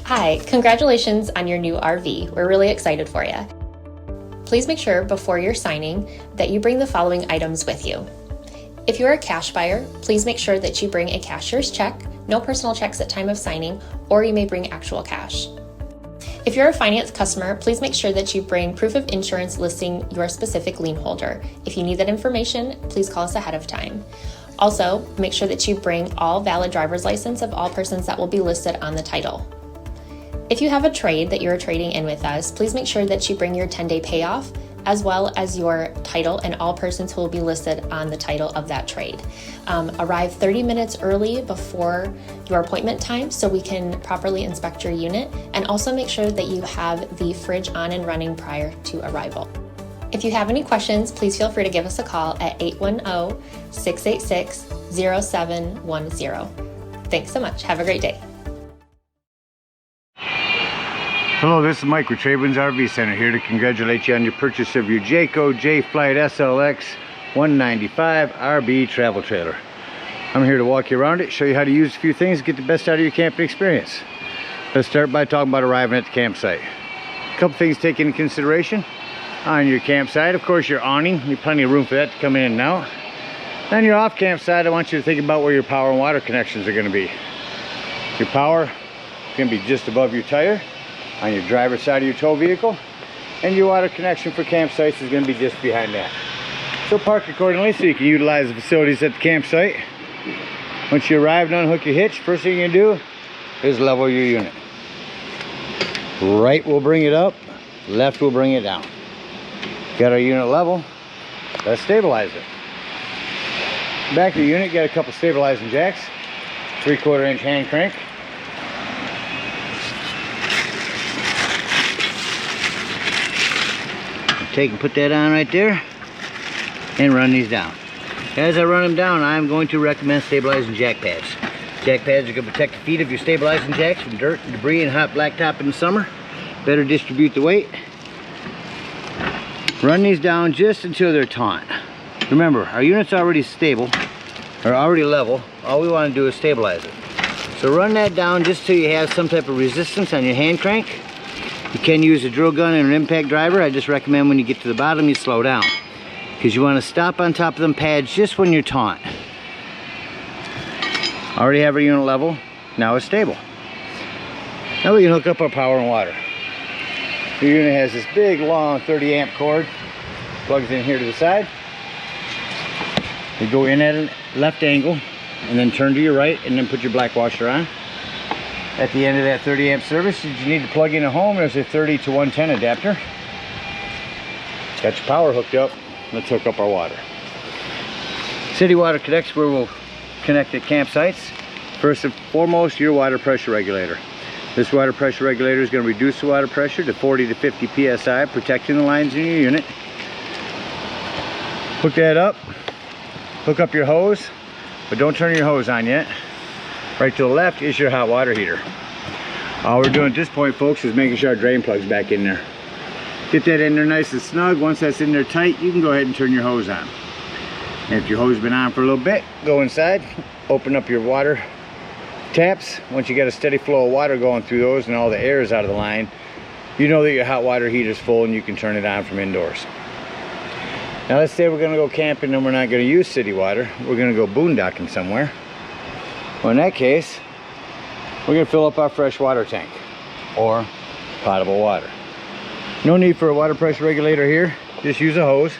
Hi, congratulations on your new RV. We're really excited for you. Please make sure before you're signing that you bring the following items with you. If you're a cash buyer, please make sure that you bring a cashier's check, no personal checks at time of signing, or you may bring actual cash. If you're a finance customer, please make sure that you bring proof of insurance listing your specific lien holder. If you need that information, please call us ahead of time. Also, make sure that you bring all valid driver's license of all persons that will be listed on the title. If you have a trade that you're trading in with us, please make sure that you bring your 10-day payoff as well as your title and all persons who will be listed on the title of that trade. Arrive 30 minutes early before your appointment time so we can properly inspect your unit, and also make sure that you have the fridge on and running prior to arrival. If you have any questions, please feel free to give us a call at 810-686-0710. Thanks so much. Have a great day. Hello, this is Mike with TradeWinds RV Center, here to congratulate you on your purchase of your JAYFLIGHT SLX 195 RB travel trailer. I'm here to walk you around it, show you how to use a few things, get the best out of your camping experience. Let's start by talking about arriving at the campsite. A couple things to take into consideration on your campsite. Of course, your awning, you need plenty of room for that to come in and out. Then your off campsite, I want you to think about where your power and water connections are going to be. Your power is going to be just above your tire on your driver's side of your tow vehicle, and your water connection for campsites is going to be just behind that. So park accordingly so you can utilize the facilities at the campsite. Once you arrive and unhook your hitch, first thing you're going to do is level your unit. Right will bring it up, left will bring it down. Got our unit level, let's stabilize it. Back of the unit, got a couple stabilizing jacks, 3/4 inch hand crank. Take and put that on right there and run these down. As I run them down, I'm going to recommend stabilizing jack pads. Jack pads are going to protect the feet of your stabilizing jacks from dirt, debris, and hot blacktop in the summer. Better distribute the weight. Run these down just until they're taut. Remember, our unit's already stable, or already level. All we want to do is stabilize it. So run that down just till you have some type of resistance on your hand crank. You can use a drill gun and an impact driver. I just recommend when you get to the bottom you slow down, because you want to stop on top of them pads just when you're taut. Already have our unit level, now it's stable. Now we can hook up our power and water. The unit has this big long 30 amp cord, plugs in here to the side. You go in at a left angle and then turn to your right and then put your black washer on. At the end of that 30 amp service, you need to plug in at home. There's a 30 to 110 adapter. Got your power hooked up. Let's hook up our water. City water connects where we'll connect at campsites. First and foremost, your water pressure regulator. This water pressure regulator is going to reduce the water pressure to 40 to 50 psi, protecting the lines in your unit. Hook that up. Hook up your hose, but don't turn your hose on yet. Right to the left is your hot water heater. All we're doing at this point, folks, is making sure our drain plug's back in there. Get that in there nice and snug. Once that's in there tight, you can go ahead and turn your hose on. And if your hose has been on for a little bit, go inside, open up your water taps. Once you got a steady flow of water going through those and all the air is out of the line, you know that your hot water heater is full and you can turn it on from indoors. Now let's say we're going to go camping and we're not going to use city water. We're going to go boondocking somewhere. Well, in that case, we're going to fill up our fresh water tank or potable water. No need for a water pressure regulator here. Just use a hose.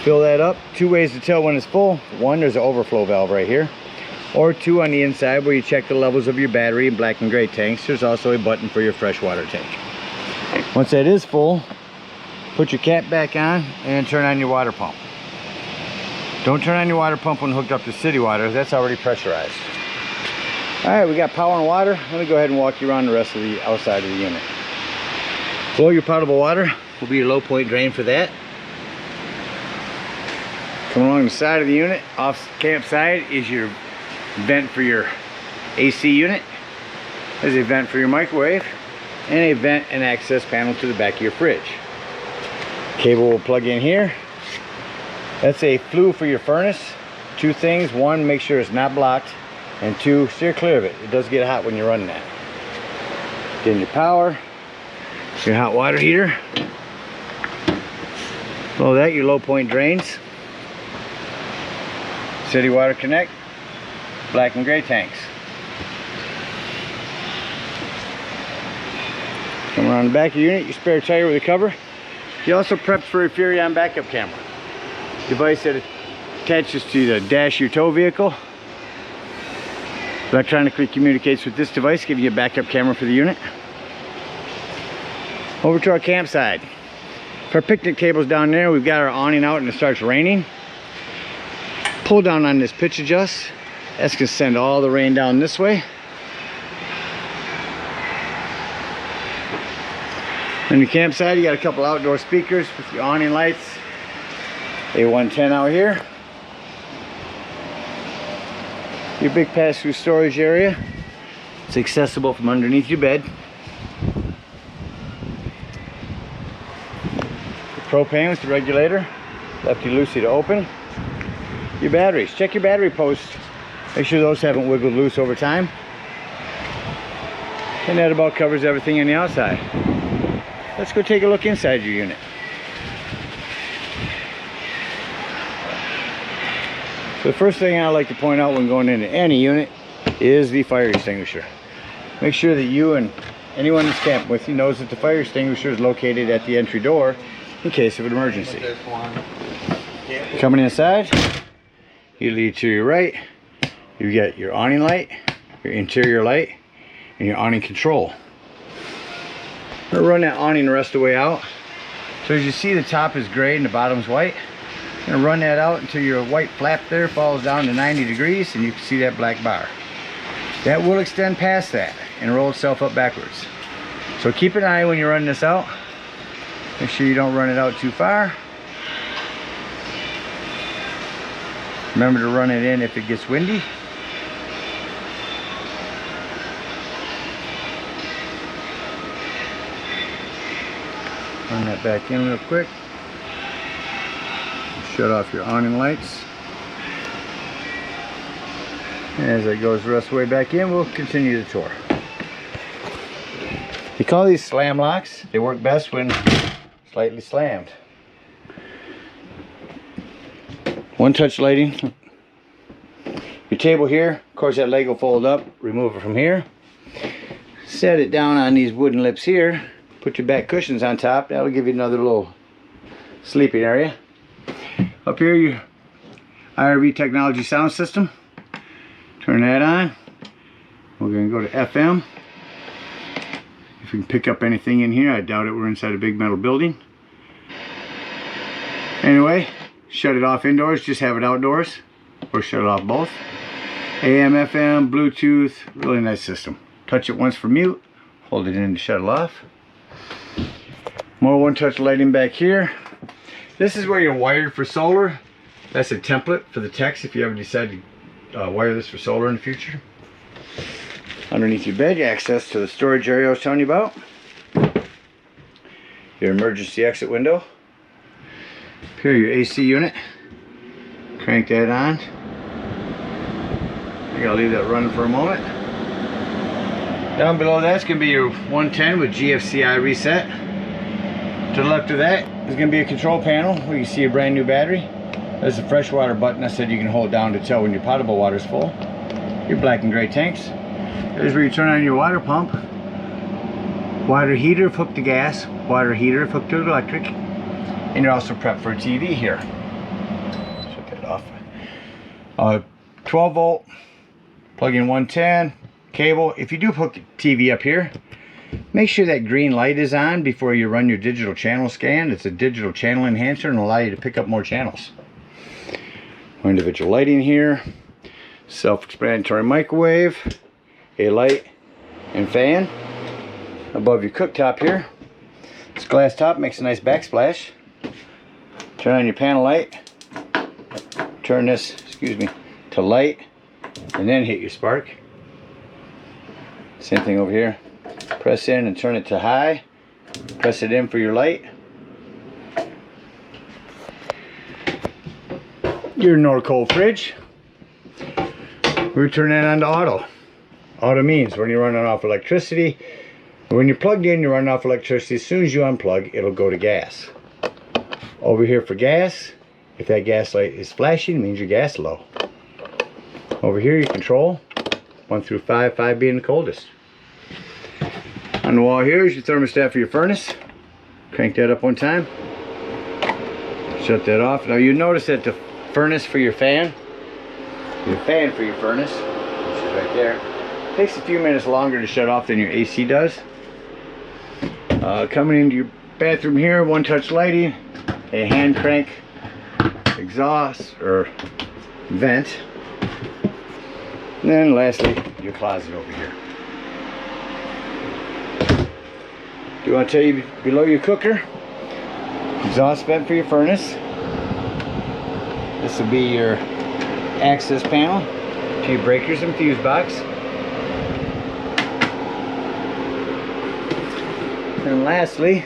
Fill that up. Two ways to tell when it's full. One, there's an overflow valve right here. Or two, on the inside where you check the levels of your battery and black and gray tanks, there's also a button for your fresh water tank. Once that is full, put your cap back on and turn on your water pump. Don't turn on your water pump when hooked up to city water. That's already pressurized. All right, we got power and water. Let me go ahead and walk you around the rest of the outside of the unit. Below your potable water will be your low point drain for that. Coming along the side of the unit, off campsite, is your vent for your AC unit. There's a vent for your microwave and a vent and access panel to the back of your fridge. Cable will plug in here. That's a flue for your furnace. Two things: one, make sure it's not blocked, and two, steer clear of it. It does get hot when you're running that. Then your power, your hot water heater. Below that, your low point drains. City water connect, black and gray tanks. Come around the back of your unit, your spare tire with a cover. You also prepped for a Furion backup camera. Device that attaches to the dash of your tow vehicle. Electronically communicates with this device, giving you a backup camera for the unit. Over to our campsite. If our picnic table's down there, we've got our awning out and it starts raining. Pull down on this pitch adjust. That's gonna send all the rain down this way. On the campsite, you got a couple outdoor speakers with your awning lights. A110 out here. Your big pass-through storage area. It's accessible from underneath your bed. The propane with the regulator, lefty-loosey to open. Your batteries. Check your battery posts. Make sure those haven't wiggled loose over time. And that about covers everything on the outside. Let's go take a look inside your unit. So the first thing I like to point out when going into any unit is the fire extinguisher. Make sure that you and anyone that's camping with you knows that the fire extinguisher is located at the entry door in case of an emergency. Coming inside, you lead to your right, you get your awning light, your interior light, and your awning control. I'm going to run that awning the rest of the way out. So as you see, the top is gray and the bottom's white. I'm going to run that out until your white flap there falls down to 90 degrees and you can see that black bar. That will extend past that and roll itself up backwards. So keep an eye when you run this out. Make sure you don't run it out too far. Remember to run it in if it gets windy. Run that back in real quick. Shut off your awning lights. And as it goes the rest of the way back in, we'll continue the tour. We call these slam locks. They work best when slightly slammed. One touch lighting. Your table here, of course that leg will fold up. Remove it from here. Set it down on these wooden lips here. Put your back cushions on top. That'll give you another little sleeping area. Up here, your RV technology sound system. Turn that on. We're going to go to FM. If we can pick up anything in here, I doubt it. We're inside a big metal building. Anyway, shut it off indoors. Just have it outdoors. Or shut it off both. AM, FM, Bluetooth. Really nice system. Touch it once for mute. Hold it in to shut it off. More one-touch lighting back here. This is where you're wired for solar. That's a template for the techs if you ever decide to wire this for solar in the future. Underneath your bed, you access to the storage area I was telling you about. Your emergency exit window. Here, your AC unit. Crank that on. You gotta leave that running for a moment. Down below that's gonna be your 110 with GFCI reset. To the left of that is going to be a control panel where you see a brand new battery. There's a freshwater button I said you can hold down to tell when your potable water is full. Your black and gray tanks. There's where you turn on your water pump. Water heater if hooked to gas. Water heater if hooked to electric. And you're also prepped for a TV here. Shut that off. 12 volt. Plug in 110. Cable. If you do hook the TV up here, make sure that green light is on before you run your digital channel scan. It's a digital channel enhancer and allow you to pick up more channels. Individual lighting here. Self-explanatory microwave. A light and fan. Above your cooktop here. This glass top makes a nice backsplash. Turn on your panel light. Turn this, to light. And then hit your spark. Same thing over here. Press in and turn it to high. Press it in for your light. Your Norcold fridge. We're turning that on to auto. Auto means when you're running off electricity, When you're plugged in, you're running off electricity. As soon as you unplug, it'll go to gas. Over here for gas, if that gas light is flashing, it means your gas is low. Over here you control 1 through 5, 5 being the coldest. On the wall here is your thermostat for your furnace. Crank that up one time. Shut that off. Now you notice that the furnace for your fan for your furnace, which is right there, takes a few minutes longer to shut off than your AC does. Coming into your bathroom here, one touch lighting, a hand crank exhaust or vent, and then lastly your closet over here. Do you want to tell you below your cooker, exhaust vent for your furnace. This will be your access panel to your breakers and fuse box. And lastly,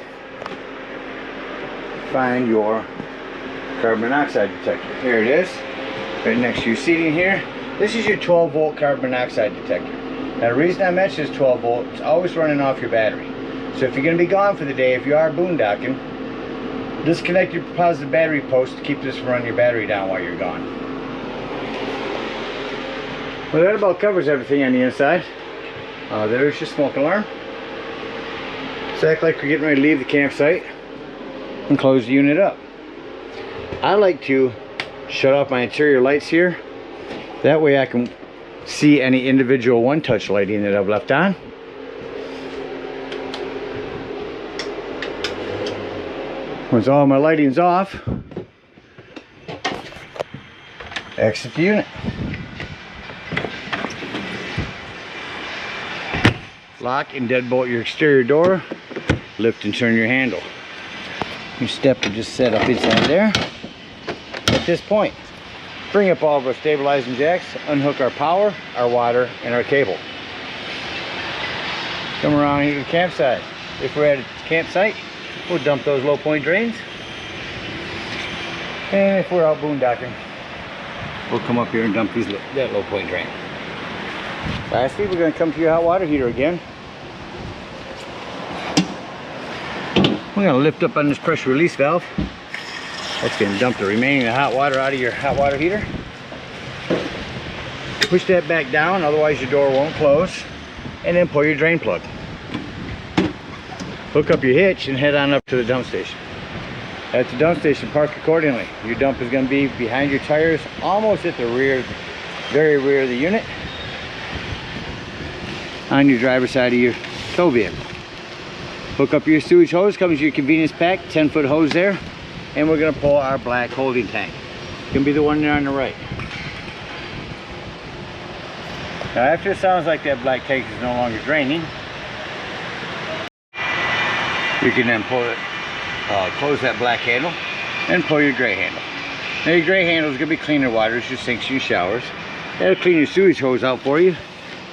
find your carbon monoxide detector. Here it is, right next to your seating here. This is your 12 volt carbon monoxide detector. Now the reason I mention this 12 volt, it's always running off your battery. So if you're going to be gone for the day, if you are boondocking, disconnect your positive battery post to keep this from running your battery down while you're gone. Well, that about covers everything on the inside. There's your smoke alarm. So act like we're getting ready to leave the campsite and close the unit up. I like to shut off my interior lights here. That way I can see any individual one-touch lighting that I've left on. Once all my lighting's off, exit the unit. Lock and deadbolt your exterior door. Lift and turn your handle. Your step will just set up inside there. At this point, bring up all of our stabilizing jacks, unhook our power, our water, and our cable. Come around here to the campsite. If we're at a campsite, we'll dump those low point drains. And if we're out boondocking, we'll come up here and dump that low point drain. Lastly, we're going to come to your hot water heater again. We're going to lift up on this pressure release valve. That's going to dump the remaining hot water out of your hot water heater. Push that back down, otherwise your door won't close. And then pull your drain plug. Hook up your hitch and head on up to the dump station. At the dump station, park accordingly. Your dump is going to be behind your tires, almost at the rear, very rear of the unit, on your driver's side of your tow vehicle. Hook up your sewage hose, comes your convenience pack, 10-foot hose there, and we're going to pull our black holding tank. It's going to be the one there on the right. Now after it sounds like that black tank is no longer draining, you can then pull it, close that black handle and pull your gray handle. Now your gray handle is going to be cleaner water, it's your sinks and your showers. That'll clean your sewage hose out for you.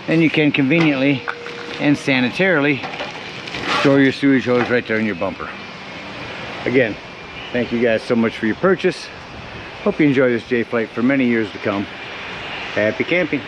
Then you can conveniently and sanitarily store your sewage hose right there in your bumper. Again, thank you guys so much for your purchase. Hope you enjoy this JAYFLIGHT for many years to come. Happy camping.